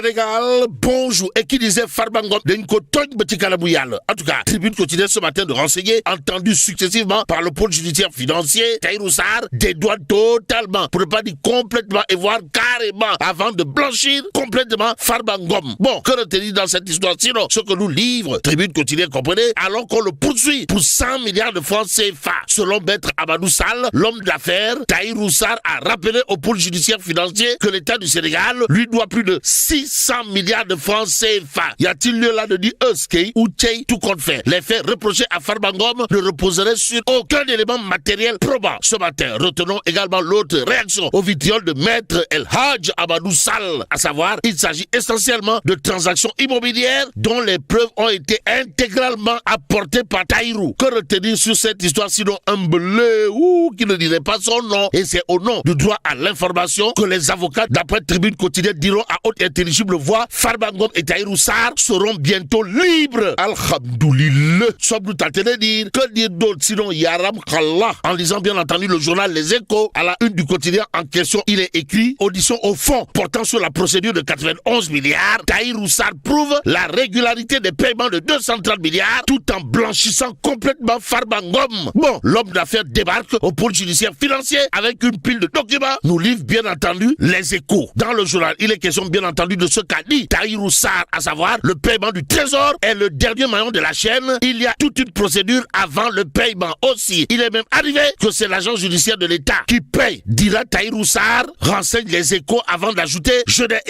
Sénégal, bonjour. Et qui disait Farbangom Denko Togn Betikalamuyal. En tout cas, Tribune quotidienne ce matin de renseigner, entendu successivement par le pôle judiciaire financier, Tahirou Sarr dédouane totalement, pour ne pas dire complètement, et voire carrément, avant de blanchir complètement Farbangom. Bon, que retenir dans cette histoire? Sinon, ce que nous livre Tribune quotidienne, comprenez, alors qu'on le poursuit pour 100 milliards de francs CFA. Selon Maître Amadou Sall, l'homme d'affaires, Tahirou Sarr a rappelé au pôle judiciaire financier que l'État du Sénégal lui doit plus de 600 milliards de francs CFA. Y a-t-il lieu là de dire Euskei ou Tchei, tout compte fait? Les faits reprochés à Farbangom ne reposeraient sur aucun élément matériel probant. Ce matin, retenons également l'autre réaction au vitriol de Maître El Hadj Amadou Sall, à savoir, il s'agit essentiellement de transactions immobilières dont les preuves ont été intégralement apportées par Tahirou. Que retenir sur cette histoire sinon un bleu ou qui ne dirait pas son nom? Et c'est au nom du droit à l'information que les avocats d'après Tribune quotidienne diront à haute intelligible voix Farbangom et Tahirou Sarr seront bientôt libres. Alhamdoulilah. Sommes-nous tentés de dire? Que dire d'autre sinon Yaram Khallah? En lisant bien entendu le journal Les Échos, à la une du quotidien en question, il est écrit audition au fond portant sur la procédure de 91 milliards. Tahirou Sarr prouve la régularité des paiements de 230 milliards tout en blanchissant complètement Farbangom. Bon, l'homme d'affaires débarque au pôle judiciaire financier avec une pile de documents. Nous livre bien entendu Les Échos. Dans le journal, il est question bien entendu de ce qu'a dit Tahirou Sarr, à savoir le paiement du trésor est le dernier maillon de la chaîne. Il y a toute une procédure avant le paiement aussi. Il est même arrivé que c'est l'agent judiciaire de l'État qui paye, dira Tahirou Sarr, renseigne Les Échos avant d'ajouter je n'ai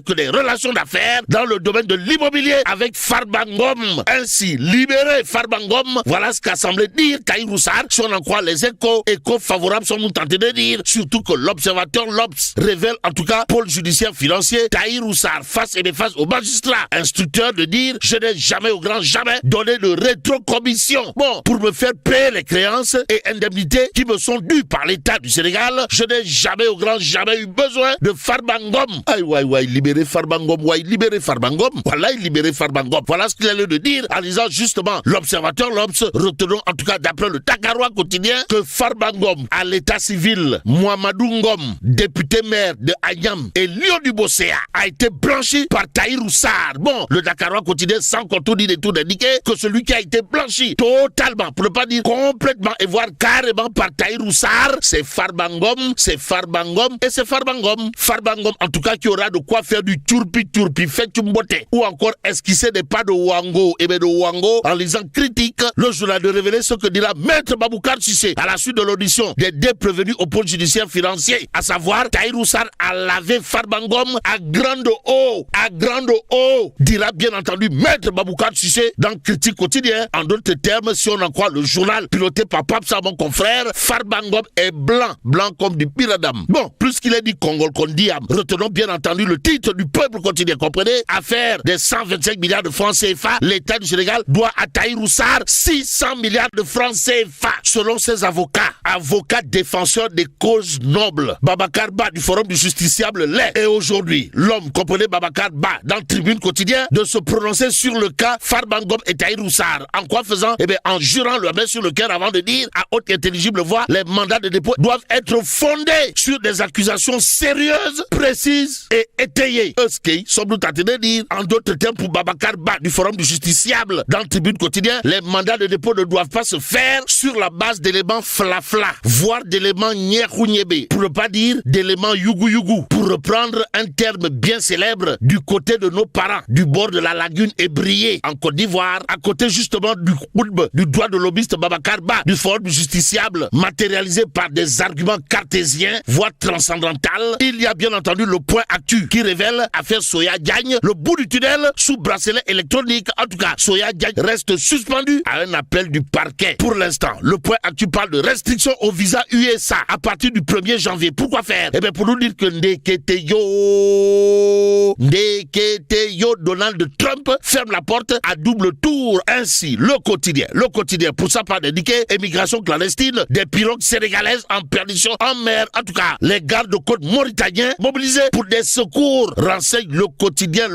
que des relations d'affaires dans le domaine de l'immobilier avec Farbangom. Ainsi, libérer Farbangom, voilà ce qu'a semblé dire Tahirou Sarr. Si on en croit Les Échos, échos favorables sont nous tentés de dire, surtout que l'observateur l'Obs révèle en tout cas pôle judiciaire financier, Tahirou Sarr face et déface au magistrat instructeur de dire je n'ai jamais au grand jamais donné de rétrocommission. Bon, pour me faire payer les créances et indemnités qui me sont dues par l'État du Sénégal, je n'ai jamais au grand jamais eu besoin de Farbangom. Aïe, ouais, libérer Farbangom, ouais, libérer Farbangom. Voilà, libérer Farbangom. Voilà ce qu'il a lieu de dire en lisant justement l'observateur l'Obs. Retenons en tout cas d'après le Dakarois quotidien que Farbangom à l'état civil, Mohamedou Ngom, député maire de Agnam et Lion du Bosséa, a été blanchi par Tahirou Sarr. Bon, le Dakarois quotidien sans contredire et tout indiqué que celui qui a été blanchi totalement, pour ne pas dire complètement et voire carrément par Tahirou Sarr, c'est Farbangom et c'est Farbangom. Farbangom en tout cas qui aura de quoi faire du turpi fait mbote ou encore esquisser des pas de Wango. Et bien de Wango, en lisant critique, le journal de révéler ce que dira Maître Baboucar Cissé à la suite de l'audition des deux prévenus au pôle judiciaire financier, à savoir Tahirou Sarr a lavé Farbangom à grande eau, dira bien entendu Maître Baboucar Cissé dans Critique quotidien. En d'autres termes, si on en croit le journal piloté par Pape Sabon confrère, Farbangom est blanc comme du piradam. Bon, plus qu'il est dit Congol Kondiam, retenons bien entendu le titre du Peuple quotidien, comprenez? Affaire des 125 milliards de francs CFA, l'État du Sénégal doit à Tahirou Sarr 600 milliards de francs CFA. Selon ses avocats défenseurs des causes nobles, Babacar Ba du Forum du Justiciable l'est. Et aujourd'hui, l'homme, comprenez Babacar Ba, dans le Tribune quotidien, de se prononcer sur le cas Farbangom et Tahirou Sarr. En quoi faisant? Eh bien, en jurant le main sur le cœur avant de dire à haute intelligible voix, les mandats de dépôt doivent être fondés sur des accusations sérieuses, précises et étayées. Euskei, sommes-nous tentés de dire, en d'autres termes pour Babacar Ba du Forum du Justiciable, dans le Tribune quotidien, les mandats de dépôt ne doivent pas se faire sur la base d'éléments flafla, voire d'éléments nyehounyebe, pour ne pas dire d'éléments yugu, pour reprendre un terme bien célèbre du côté de nos parents, du bord de la lagune Ébrié, en Côte d'Ivoire, à côté justement du droit de lobbyiste Babacar Ba, du Forum du Justiciable, matérialisé par des arguments cartésiens, voire transcendantales. Il y a bien entendu le point actu qui révèle affaire Soya Diagne, le bout du tunnel sous bracelet électronique. En tout cas, Soya Diagne reste suspendu à un appel du parquet. Pour l'instant, le point actu parle de restriction au visa USA à partir du 1er janvier. Pourquoi faire? Eh bien, pour nous dire que Ndeketeyo Donald Trump ferme la porte à double tour. Ainsi, le quotidien, pour sa part indiqué, émigration clandestine des pirogues sénégalaises en perdition en mer. En tout cas, les gardes-côtes mauritaniens mobilisés pour des secours, renseigne le quotidien.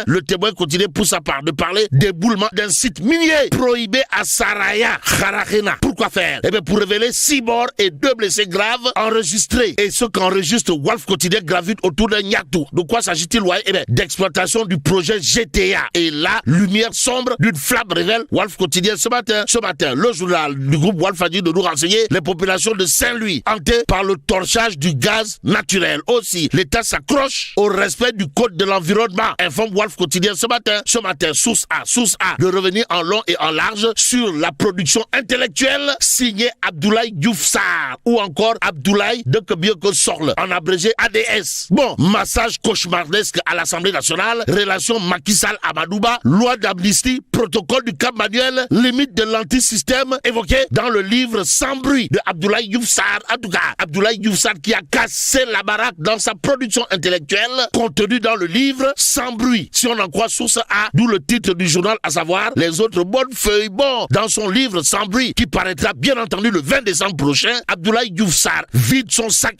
Le Témoin quotidien pour sa part de parler d'éboulement d'un site minier prohibé à Saraya, Kharagena. Pourquoi faire? Eh bien, pour révéler 6 morts et 2 blessés graves enregistrés. Et ce qu'enregistre Wolf quotidien gravite autour d'un Niatou. De quoi s'agit-il? plaidoyer d'exploitation du projet GTA. Et là, lumière sombre d'une flamme révèle Walf Quotidien ce matin. Ce matin, le journal du groupe Walf a dit de nous renseigner les populations de Saint-Louis hantées par le torchage du gaz naturel. Aussi, l'État s'accroche au respect du code de l'environnement, informe Walf Quotidien ce matin. Ce matin, source A, de revenir en long et en large sur la production intellectuelle signée Abdoulaye Diouf Sarr ou encore Abdoulaye de Kebioko Sorle, en abrégé ADS. Bon, massage cauchemardesque à l'Assemblée nationale, relation Macky Sall Amadouba, loi d'amnistie, protocole du Cap Manuel, limite de l'antisystème évoqué dans le livre Sans bruit de Abdoulaye Diouf Sarr. En tout cas, Abdoulaye Diouf Sarr qui a cassé la baraque dans sa production intellectuelle contenue dans le livre Sans bruit. Si on en croit source A, d'où le titre du journal, à savoir les autres bonnes feuilles. Bon, dans son livre Sans bruit, qui paraîtra bien entendu le 20 décembre prochain, Abdoulaye Diouf Sarr vide son sac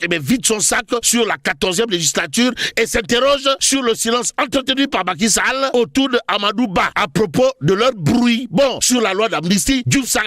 sur la 14e législature et s'interroge sur le silence entretenu par Macky Sall autour de Amadou Ba à propos de leur bruit. Bon, sur la loi d'amnistie, Diouf Sarr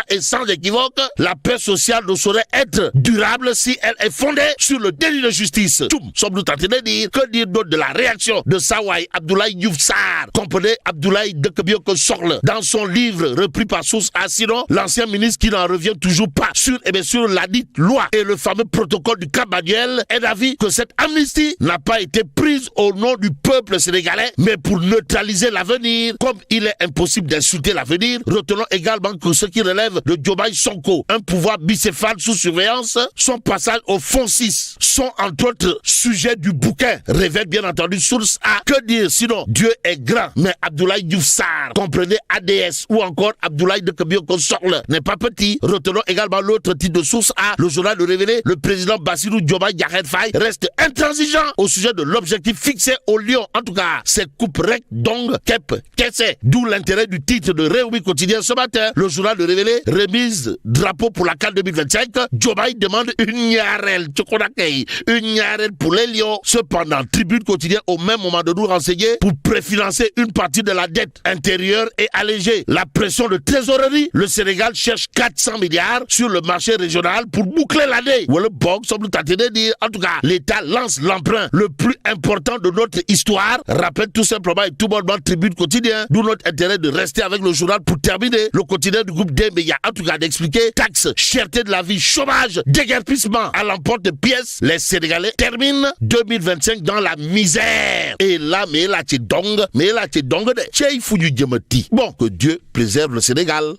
est sans équivoque, la paix sociale ne saurait être durable si elle est fondée sur le délit de justice. Sommes-nous tentés de dire, que dire d'autre de la réaction de Sawai Abdoulaye Diouf Sarr, comprenez Abdoulaye de Kebioko Sorle, dans son livre repris par source A, sinon l'ancien ministre qui n'en revient toujours pas sur la dite loi et le fameux protocole du Cap Manuel est d'avis que cette amnistie n'a pas été prise au nom du peuple sénégalais, mais pour neutraliser l'avenir. Comme il est impossible d'insulter l'avenir, retenons également que ce qui relève de Diomaye Sonko, un pouvoir bicéphale sous surveillance, son passage au Fonds 6 sont entre autres sujets du bouquin, révèle bien entendu source A. Que dire sinon, Dieu est grand, mais Abdoulaye Diouf Sarr, comprenez ADS ou encore Abdoulaye de Kebioko Sorle, n'est pas petit. Retenons également l'autre titre de source A, le journal de révéler, le président Bassirou Diomaye Diakhar Faye reste intransigeant au sujet de l'objectif fixé au Lion. En tout cas, c'est coupe rec dong kep kesse. D'où l'intérêt du titre de Réumi Quotidien ce matin. Le journal de révéler, remise drapeau pour la CAN 2025. Diomaye demande une nyarel pour les Lions. Cependant, Tribune Quotidien au même moment de nous renseigner pour préfinancer une partie de la dette intérieure et alléger la pression de trésorerie. Le Sénégal cherche 400 milliards sur le marché régional pour boucler l'année. Ou le bog, sommes-nous tentés de dire. En tout cas, l'État lance l'emprunt le plus important de notre histoire. Rappelle tout simplement et tout bonnement Tribune Quotidien. D'où notre intérêt de rester avec le journal pour terminer. Le quotidien du groupe D-Média, en tout cas d'expliquer taxes, cherté de la vie, chômage, déguerpissement à l'emporte de pièces. Les Sénégalais terminent 2025 dans la misère. Et là, mais là, t'es dong de. Bon, que Dieu préserve le Sénégal.